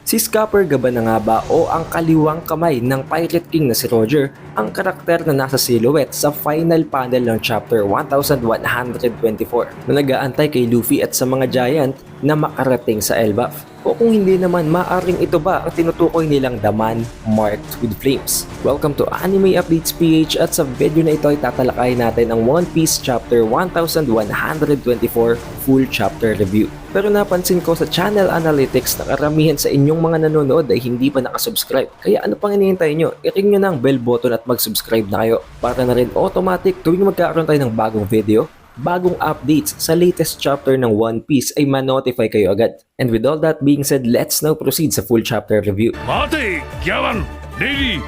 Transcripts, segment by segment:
Si Scupper Gaba na nga ba o ang kaliwang kamay ng Pirate King na si Roger ang karakter na nasa silhouette sa final panel ng chapter 1124 na nag-aantay kay Luffy at sa mga giant na makarating sa Elbaf? O kung hindi naman, maaring ito ba ang tinutukoy nilang The Man Marked with Flames? Welcome to Anime Updates PH at sa video na ito ay tatalakayin natin ang One Piece chapter 1124 full chapter review. Pero napansin ko sa channel analytics na karamihan sa inyong mga nanonood ay hindi pa nakasubscribe. Kaya ano pang hinihintay nyo? I-ring nyo na ang bell button at mag-subscribe na kayo para na rin automatic tuwing magkakaroon tayo ng bagong video, bagong updates sa latest chapter ng One Piece ay ma-notify kayo agad. And with all that being said, let's now proceed sa full chapter review. Mate, Gyawan, ready.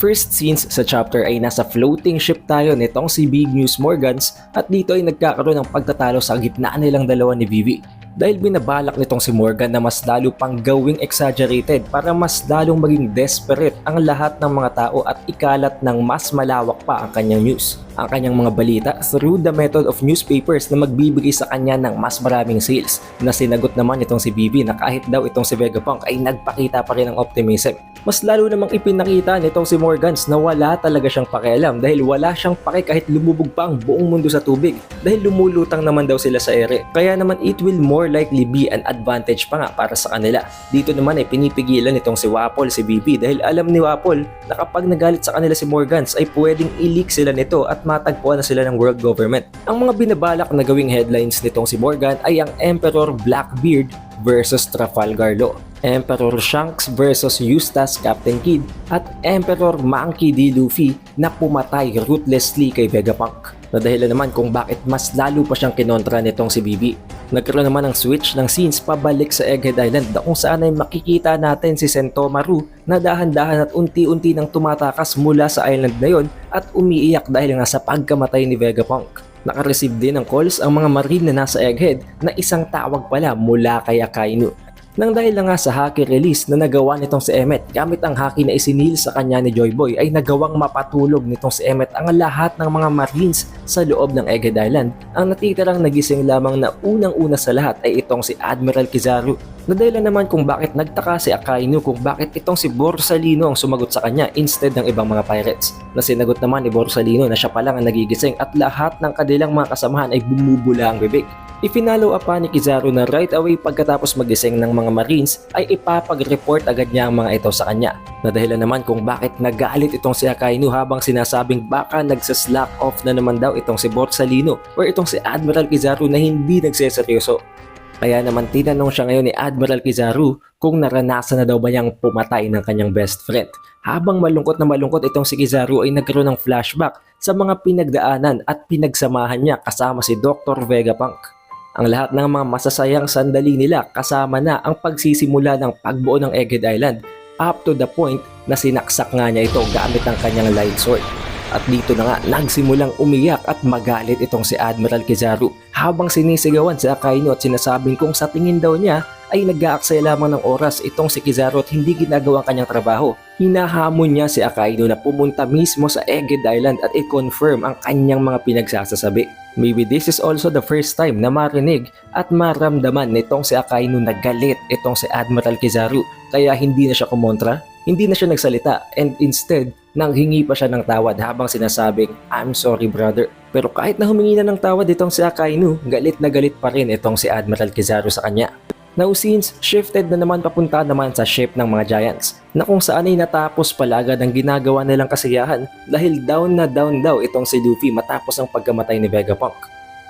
First scenes sa chapter ay nasa floating ship tayo nitong si Big News Morgans at dito ay nagkakaroon ng pagtatalo sa gitna nilang dalawa ni Vivi. Dahil binabalak nitong si Morgan na mas lalo pang gawing exaggerated para mas lalong maging desperate ang lahat ng mga tao at ikalat ng mas malawak pa ang kanyang news, ang kanyang mga balita through the method of newspapers na magbibigay sa kanya ng mas maraming sales, na sinagot naman itong si Vivi na kahit daw itong si Vegapunk ay nagpakita pa rin ng optimism. Mas lalo namang ipinakita nitong si Morgans na wala talaga siyang pakialam dahil wala siyang pake kahit lumubog pa ang buong mundo sa tubig dahil lumulutang naman daw sila sa ere. Kaya naman it will more likely be an advantage pa nga para sa kanila. Dito naman ay pinipigilan nitong si Wapol si Vivi dahil alam ni Wapol na kapag nagalit sa kanila si Morgans ay pwedeng i-leak sila nito at matagpuan na sila ng world government. Ang mga binabalak na gawing headlines nitong si Morgan ay ang Emperor Blackbeard versus Trafalgar Law, Emperor Shanks versus Eustace Captain Kidd, at Emperor Monkey D. Luffy na pumatay ruthlessly kay Vegapunk. Na dahilan naman kung bakit mas lalo pa siyang kinontra nitong si Vivi. Nagkaroon naman ng switch ng scenes pabalik sa Egghead Island na kung saan ay makikita natin si Sentomaru na dahan-dahan at unti-unti nang tumatakas mula sa island na yon at umiiyak dahil nga sa pagkamatay ni Vegapunk. Nakareceive din ng calls ang mga marine na nasa Egghead na isang tawag pala mula kay Akainu. Nang dahil na nga sa haki release na nagawa nitong si Emmet gamit ang haki na isinil sa kanya ni Joy Boy ay nagawang mapatulog nitong si Emmet ang lahat ng mga marines sa loob ng Egghead Island. Ang natitirang nagising lamang na unang-una sa lahat ay itong si Admiral Kizaru. Na dahilan naman kung bakit nagtaka si Akainu kung bakit itong si Borsalino ang sumagot sa kanya instead ng ibang mga pirates. Na sinagot naman ni Borsalino na siya pa lang ang nagigising at lahat ng kanilang mga kasamahan ay bumubula ang bibig. Ipinalo pa ni Kizaru na right away pagkatapos magising ng mga marines ay ipapag-report agad niya ang mga ito sa kanya. Na dahilan naman kung bakit nagalit itong si Akainu habang sinasabing baka nagsaslack off na naman daw itong si Borsalino or itong si Admiral Kizaru na hindi nagseseryoso. Kaya naman tinanong siya ngayon ni Admiral Kizaru kung naranasan na daw ba niyang pumatay ng kanyang best friend. Habang malungkot na malungkot itong si Kizaru ay nagkaroon ng flashback sa mga pinagdaanan at pinagsamahan niya kasama si Dr. Vegapunk. Ang lahat ng mga masasayang sandali nila kasama na ang pagsisimula ng pagbuo ng Egghead Island up to the point na sinaksak nga niya ito gamit ang kanyang light sword. At dito na nga nagsimulang umiyak at magalit itong si Admiral Kizaru habang sinisigawan si Akainu at sinasabing kung sa tingin daw niya ay nag-aaksaya lamang ng oras itong si Kizaru at hindi ginagawa ang kanyang trabaho. Hinahamon niya si Akainu na pumunta mismo sa Egghead Island at i-confirm ang kanyang mga pinagsasasabi. Maybe this is also the first time na marinig at maramdaman nitong si Akainu na galit itong si Admiral Kizaru kaya hindi na siya kumontra, hindi na siya nagsalita and instead nanghingi pa siya ng tawad habang sinasabing I'm sorry brother. Pero kahit na humingi na ng tawad itong si Akainu, galit na galit pa rin itong si Admiral Kizaru sa kanya. Now since shifted na naman papunta naman sa ship ng mga giants na kung saan ay natapos palagad ang ginagawa nilang kasiyahan dahil down na down daw itong si Luffy matapos ang pagkamatay ni Vegapunk.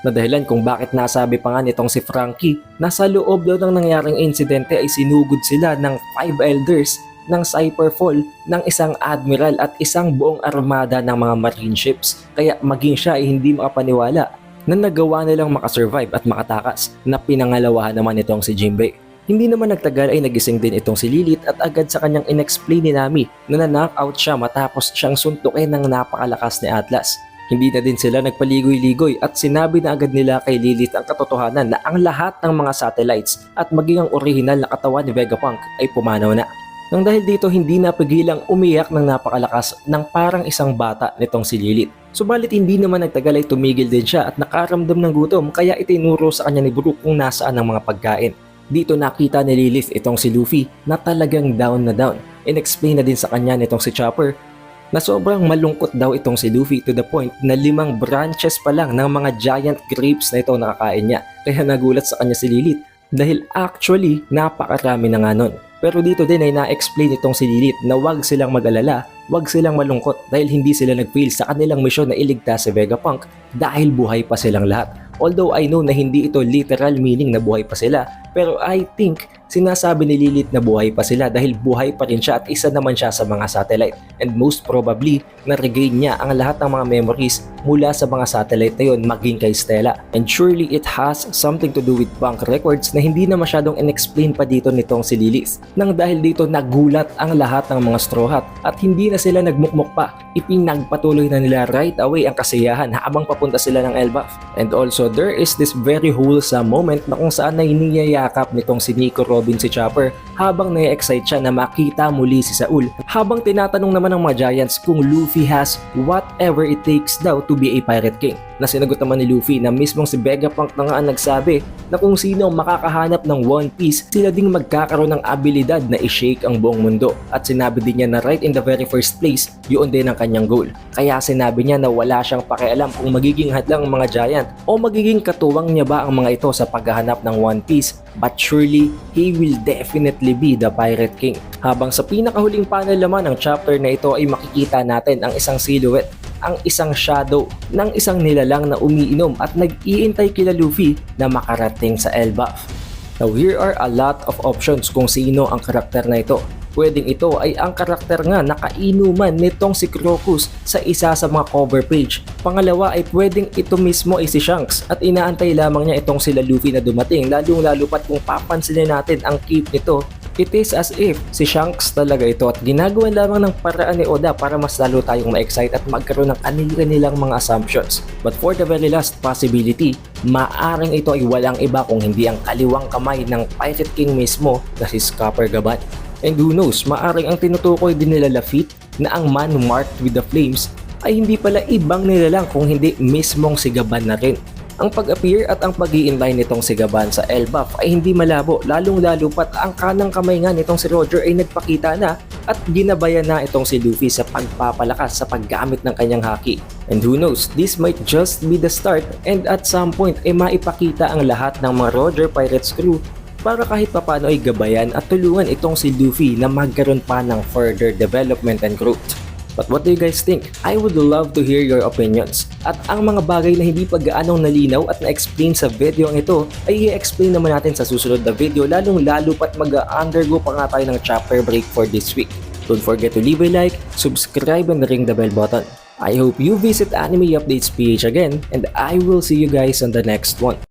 Na dahilan kung bakit nasabi pa nga nitong si Frankie na sa loob daw ng nangyaring insidente ay sinugod sila ng 5 elders ng Cypherfall ng isang admiral at isang buong armada ng mga marine ships kaya maging siya ay hindi makapaniwala na nagawa nilang makasurvive at makatakas na pinangalawahan naman itong si Jinbei. Hindi naman nagtagal ay nagising din itong si Lilith at agad sa kanyang inexplain ni Nami na na-knockout siya matapos siyang suntukin ng napakalakas ni Atlas. Hindi na din sila nagpaligoy-ligoy at sinabi na agad nila kay Lilith ang katotohanan na ang lahat ng mga satellites at maging ang orihinal na katawan ni Vegapunk ay pumanaw na. Nang dahil dito hindi napigilang umiyak ng napakalakas ng parang isang bata nitong si Lilith. Subalit hindi naman nagtagal ay tumigil din siya at nakaramdam ng gutom kaya itinuro sa kanya ni Brook kung nasaan ang mga pagkain. Dito nakita ni Lilith itong si Luffy na talagang down na down. In-explain na din sa kanya nitong si Chopper na sobrang malungkot daw itong si Luffy to the point na 5 branches pa lang ng mga giant grapes na ito nakakain niya. Kaya nagulat sa kanya si Lilith dahil actually napakarami na nga nun. Pero dito din ay na-explain itong si Lilith na wag silang mag-alala, wag silang malungkot dahil hindi sila nag-fail sa kanilang misyon na iligtas si Vegapunk dahil buhay pa silang lahat. Although I know na hindi ito literal meaning na buhay pa sila, pero I think sinasabi ni Lilith na buhay pa sila dahil buhay pa rin siya at isa naman siya sa mga satellite. And most probably, na-regain niya ang lahat ng mga memories mula sa mga satellite na yun maging kay Stella. And surely it has something to do with bank records na hindi na masyadong in-explain pa dito nitong si Lilith. Nang dahil dito nagulat ang lahat ng mga Straw Hat at hindi na sila nagmukmuk pa. Ipinagpatuloy na nila right away ang kasiyahan habang papunta sila ng Elbaf. And also there is this very wholesome moment na kung saan ay niyayakap nitong si Nico Robin si Chopper habang na-excite siya na makita muli si Saul. Habang tinatanong naman ng mga Giants kung Luffy has whatever it takes daw to be a Pirate King. Na sinagot naman ni Luffy na mismong si Vegapunk na nga ang nagsabi na kung sino ang makakahanap ng One Piece, sila ding magkakaroon ng abilidad na i-shake ang buong mundo. At sinabi din niya na right in the very first place, yun din ang kanyang goal. Kaya sinabi niya na wala siyang pakialam kung magiging hadlang ang mga Giant o magiging katuwang niya ba ang mga ito sa paghahanap ng One Piece. But surely, he will definitely be the Pirate King. Habang sa pinakahuling panel naman ng chapter na ito ay makikita natin ang isang silhouette, ang isang shadow ng isang nilalang na umiinom at nag-iintay kila Luffy na makarating sa Elbaf. Now here are a lot of options kung sino ang karakter na ito. Pwedeng ito ay ang karakter nga na kainuman nitong si Crocus sa isa sa mga cover page. Pangalawa ay pwedeng ito mismo ay si Shanks at inaantay lamang niya itong sila Luffy na dumating, lalong-lalo pat kung papansinin natin ang cape nito. It is as if si Shanks talaga ito at ginagawa lamang ng paraan ni Oda para mas lalo tayong ma-excite at magkaroon ng kanilang mga assumptions. But for the very last possibility, maaring ito ay walang iba kung hindi ang kaliwang kamay ng Pirate King mismo na si Scopper Gaban. And who knows, maaring ang tinutukoy din nila Lafitte na ang man marked with the flames ay hindi pala ibang nilalang kung hindi mismong si Gaban na rin. Ang pag-appear at ang pag-i-invite nitong si Gaban sa Elbaf ay hindi malabo, lalong-lalo pat ang kanang kamay nga nitong si Roger ay nagpakita na at ginabayan na itong si Luffy sa pagpapalakas sa paggamit ng kanyang haki. And who knows, this might just be the start and at some point ay maipakita ang lahat ng mga Roger Pirates crew para kahit papano ay gabayan at tulungan itong si Luffy na magkaroon pa ng further development and growth. But what do you guys think? I would love to hear your opinions. At ang mga bagay na hindi pa gaanong nalinaw at na-explain sa video ito ay i-explain naman natin sa susunod na video, lalong-lalo pat mag-undergo pa nga tayo ng chapter break for this week. Don't forget to leave a like, subscribe and ring the bell button. I hope you visit Anime Updates PH again and I will see you guys on the next one.